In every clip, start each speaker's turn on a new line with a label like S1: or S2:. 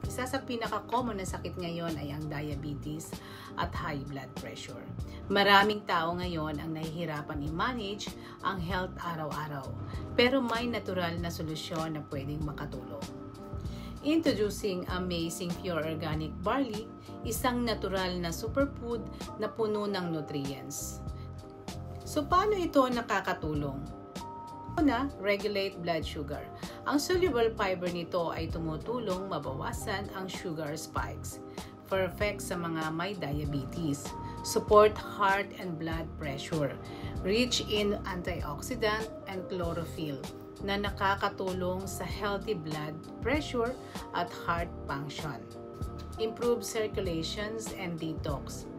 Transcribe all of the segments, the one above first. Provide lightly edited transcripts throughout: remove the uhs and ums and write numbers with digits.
S1: Isa sa pinaka-common na sakit ngayon ay ang diabetes at high blood pressure. Maraming tao ngayon ang nahihirapan i-manage ang health araw-araw, pero may natural na solusyon na pwedeng makatulong. Introducing Amazing Pure Organic Barley, isang natural na superfood na puno ng nutrients. So paano ito nakakatulong? Una, regulate blood sugar. Ang soluble fiber nito ay tumutulong mabawasan ang sugar spikes. Perfect sa mga may diabetes. Support heart and blood pressure. Rich in antioxidant and chlorophyll na nakakatulong sa healthy blood pressure at heart function. Improve circulations and detox.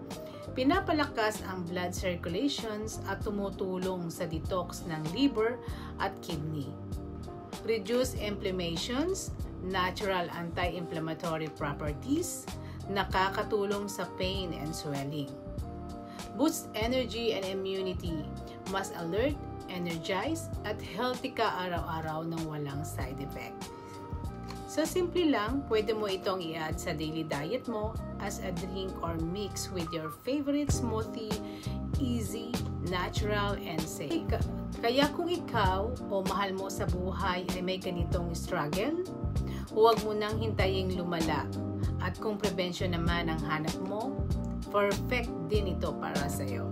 S1: Pinapalakas ang blood circulations at tumutulong sa detox ng liver at kidney. Reduce inflammations, natural anti-inflammatory properties, nakakatulong sa pain and swelling. Boost energy and immunity, mas alert, energized, at healthy ka araw-araw ng walang side effect. So simple lang, pwede mo itong i-add sa daily diet mo as a drink or mix with your favorite smoothie. Easy, natural, and safe. Kaya kung ikaw o mahal mo sa buhay ay may ganitong struggle, huwag mo nang hintaying lumala. At kung prevention naman ang hanap mo, perfect din ito para sa iyo.